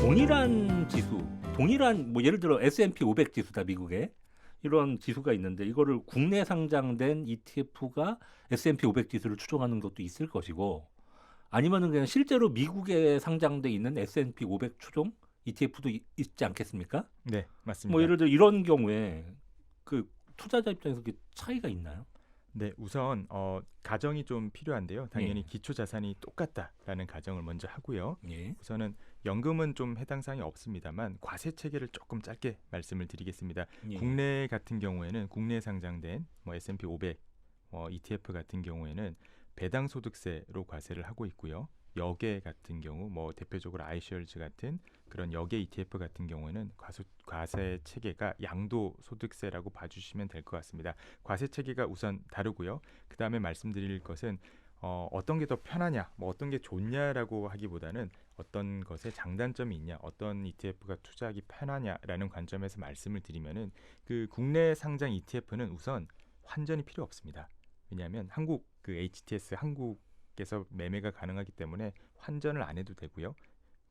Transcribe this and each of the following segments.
동일한 지수, 동일한 뭐 예를 들어 S&P 500 지수다 미국에 이런 지수가 있는데 이거를 국내 상장된 ETF가 S&P 500 지수를 추종하는 것도 있을 것이고 아니면은 그냥 실제로 미국에 상장돼 있는 S&P 500 추종 ETF도 있지 않겠습니까? 네, 뭐 맞습니다. 예를 들어 이런 경우에 그 투자자 입장에서 그 차이가 있나요? 네, 우선 가정이 좀 필요한데요. 당연히 예. 기초 자산이 똑같다라는 가정을 먼저 하고요. 예. 우선은 연금은 좀 해당 사항이 없습니다만 과세 체계를 조금 짧게 말씀을 드리겠습니다. 예. 국내 같은 경우에는 국내 상장된 뭐 S&P 500 ETF 같은 경우에는 배당 소득세로 과세를 하고 있고요. 여계 같은 경우 뭐 대표적으로 아이셔츠 같은 그런 여계 ETF 같은 경우에는 과세 체계가 양도 소득세라고 봐주시면 될 것 같습니다. 과세 체계가 우선 다르고요. 그 다음에 말씀드릴 것은 어떤 게 더 편하냐, 뭐 어떤 게 좋냐라고 하기보다는 어떤 것에 장단점이 있냐, 어떤 ETF가 투자하기 편하냐라는 관점에서 말씀을 드리면은 그 국내 상장 ETF는 우선 환전이 필요 없습니다. 왜냐하면 한국 그 HTS 한국에서 매매가 가능하기 때문에 환전을 안 해도 되고요.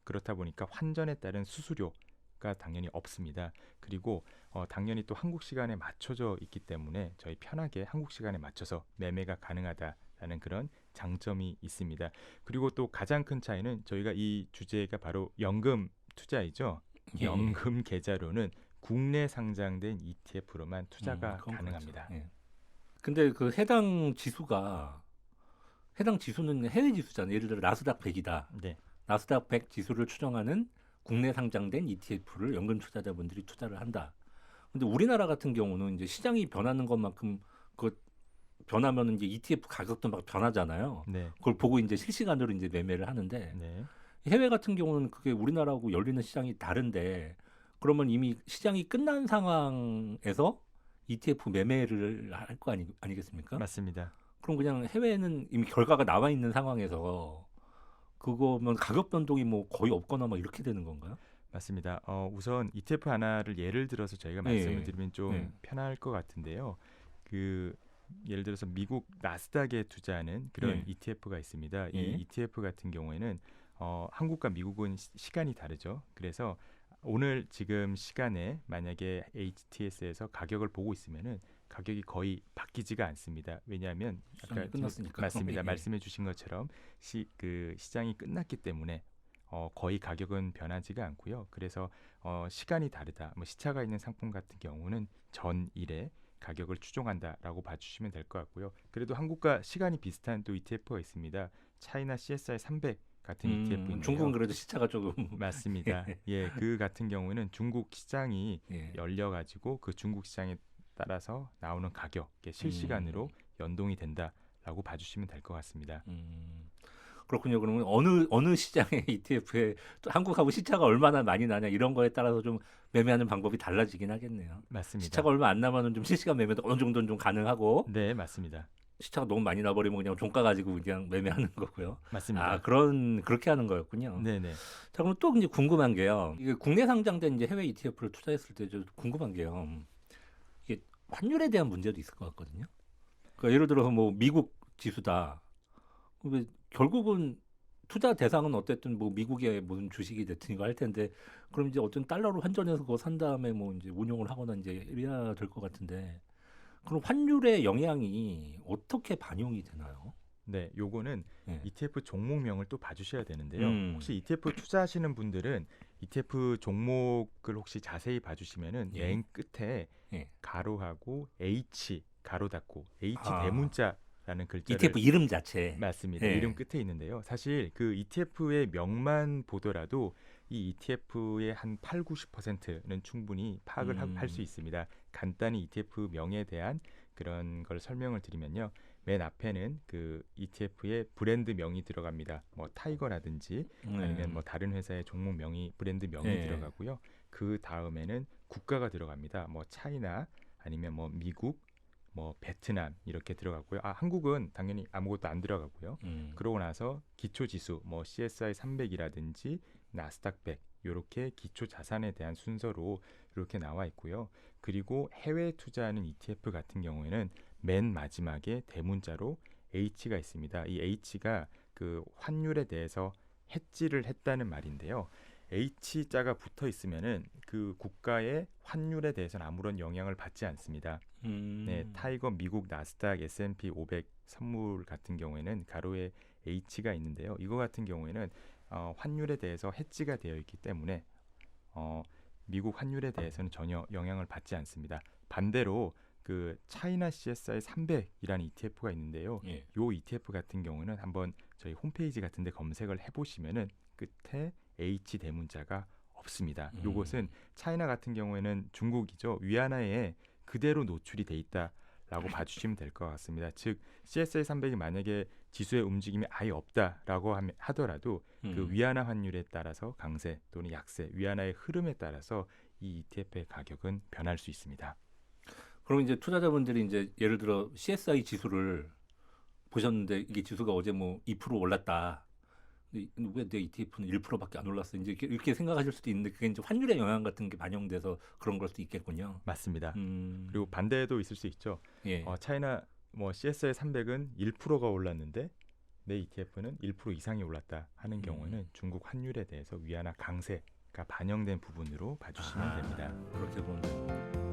그렇다 보니까 환전에 따른 수수료가 당연히 없습니다. 그리고 당연히 또 한국 시간에 맞춰져 있기 때문에 저희 편하게 한국 시간에 맞춰서 매매가 가능하다라는 그런 장점이 있습니다. 그리고 또 가장 큰 차이는 저희가 이 주제가 바로 연금 투자이죠. 예. 연금 계좌로는 국내 상장된 ETF로만 투자가 그건 가능합니다. 그렇죠. 예. 근데 그 해당 지수는 해외 지수잖아요. 예를 들어 나스닥 100이다. 네, 나스닥 100 지수를 추정하는 국내 상장된 ETF를 연금 투자자분들이 투자를 한다. 근데 우리나라 같은 경우는 이제 시장이 변하는 것만큼 그 변하면 이제 ETF 가격도 막 변하잖아요. 네, 그걸 보고 이제 실시간으로 이제 매매를 하는데 네. 해외 같은 경우는 그게 우리나라하고 열리는 시장이 다른데 그러면 이미 시장이 끝난 상황에서 ETF 매매를 할 거 아니겠습니까? 맞습니다. 그럼 그냥 해외에는 이미 결과가 나와 있는 상황에서 그거면 가격 변동이 뭐 거의 없거나 막 이렇게 되는 건가요? 맞습니다. 우선 ETF 하나를 예를 들어서 저희가 말씀을 예. 드리면 좀 예. 편할 것 같은데요. 그 예를 들어서 미국 나스닥에 투자하는 그런 예. ETF가 있습니다. 이 예. ETF 같은 경우에는 한국과 미국은 시간이 다르죠. 그래서 오늘 지금 시간에 만약에 HTS에서 가격을 보고 있으면은 가격이 거의 바뀌지가 않습니다. 왜냐하면 시장이 끝났으니까. 맞습니다. 예. 말씀해 주신 것처럼 시장이 끝났기 때문에 거의 가격은 변하지가 않고요. 그래서 시간이 다르다. 뭐 시차가 있는 상품 같은 경우는 전일에 가격을 추종한다라고 봐주시면 될 것 같고요. 그래도 한국과 시간이 비슷한 또 ETF가 있습니다. 차이나 CSI 300 같은 ETF인데요. 중국은 그래도 시차가 조금 맞습니다. 예, 그 같은 경우에는 중국 시장이 예. 열려가지고 그 중국 시장에 따라서 나오는 가격에 실시간으로 연동이 된다라고 봐주시면 될 것 같습니다. 그렇군요. 그러면 어느 시장의 ETF에 또 한국하고 시차가 얼마나 많이 나냐 이런 거에 따라서 좀 매매하는 방법이 달라지긴 하겠네요. 맞습니다. 시차가 얼마 안 나면은 좀 실시간 매매도 어느 정도는 좀 가능하고 네, 맞습니다. 시차가 너무 많이 나버리면 그냥 종가 가지고 그냥 매매하는 거고요. 맞습니다. 그렇게 하는 거였군요. 네네. 자, 그럼 또 이제 궁금한 게요. 이게 국내 상장된 이제 해외 ETF를 투자했을 때 좀 궁금한 게요. 이게 환율에 대한 문제도 있을 것 같거든요. 그러니까 예를 들어서 뭐 미국 지수다. 왜 결국은 투자 대상은 어쨌든 뭐 미국의 무슨 주식이 됐든 이거 할 텐데 그럼 이제 어떤 달러로 환전해서 그거 산 다음에 뭐 이제 운용을 하거나 이제 이래야 될 것 같은데 그럼 환율의 영향이 어떻게 반영이 되나요? 네, 요거는 예. ETF 종목명을 또 봐주셔야 되는데요. 음. 혹시 ETF 투자하시는 분들은 ETF 종목을 혹시 자세히 봐주시면은 예. 맨 끝에 예. 가로하고 H 가로 닫고 H 아. 대문자라는 글자를 ETF 이름 자체. 맞습니다. 예. 이름 끝에 있는데요. 사실 그 ETF의 명만 보더라도 이 ETF의 한 8, 90%는 충분히 파악을 할 수 있습니다. 간단히 ETF 명에 대한 그런 걸 설명을 드리면요. 맨 앞에는 그 ETF의 브랜드 명이 들어갑니다. 뭐 타이거라든지 아니면 뭐 다른 회사의 종목 명이 브랜드 명이 예. 들어가고요. 그 다음에는 국가가 들어갑니다. 뭐 차이나 아니면 뭐 미국 뭐 베트남 이렇게 들어가고요. 한국은 당연히 아무것도 안 들어가고요. 그러고 나서 기초 지수 뭐 CSI 300이라든지 나스닥 100 이렇게 기초 자산에 대한 순서로 이렇게 나와 있고요. 그리고 해외 투자하는 ETF 같은 경우에는 맨 마지막에 대문자로 H가 있습니다. 이 H가 그 환율에 대해서 해지를 했다는 말인데요. H자가 붙어 있으면은 그 국가의 환율에 대해서는 아무런 영향을 받지 않습니다. 네, 타이거 미국 나스닥 S&P 500 선물 같은 경우에는 가로에 H가 있는데요. 이거 같은 경우에는 환율에 대해서 해지가 되어 있기 때문에 미국 환율에 대해서는 전혀 영향을 받지 않습니다. 반대로 그 차이나 CSI 300이라는 ETF가 있는데요. 예. 요 ETF 같은 경우는 한번 저희 홈페이지 같은데 검색을 해보시면은 끝에 H 대문자가 없습니다. 요것은 차이나 같은 경우에는 중국이죠. 위안화에 그대로 노출이 돼 있다라고 봐주시면 될 것 같습니다. 즉 CSI 300이 만약에 지수의 움직임이 아예 없다라고 하더라도 그 위안화 환율에 따라서 강세 또는 약세, 위안화의 흐름에 따라서 이 ETF의 가격은 변할 수 있습니다. 그럼 이제 투자자분들이 이제 예를 들어 CSI 지수를 보셨는데 이게 지수가 어제 뭐 2% 올랐다. 왜 내 ETF는 1%밖에 안 올랐어? 이제 이렇게 생각하실 수도 있는데 그게 이제 환율의 영향 같은 게 반영돼서 그런 걸 수도 있겠군요. 맞습니다. 그리고 반대도 있을 수 있죠. 예. 차이나 뭐 CSI 300은 1%가 올랐는데 내 ETF는 1% 이상이 올랐다 하는 경우에는 중국 환율에 대해서 위안화 강세가 반영된 부분으로 봐주시면 됩니다. 그렇게 보면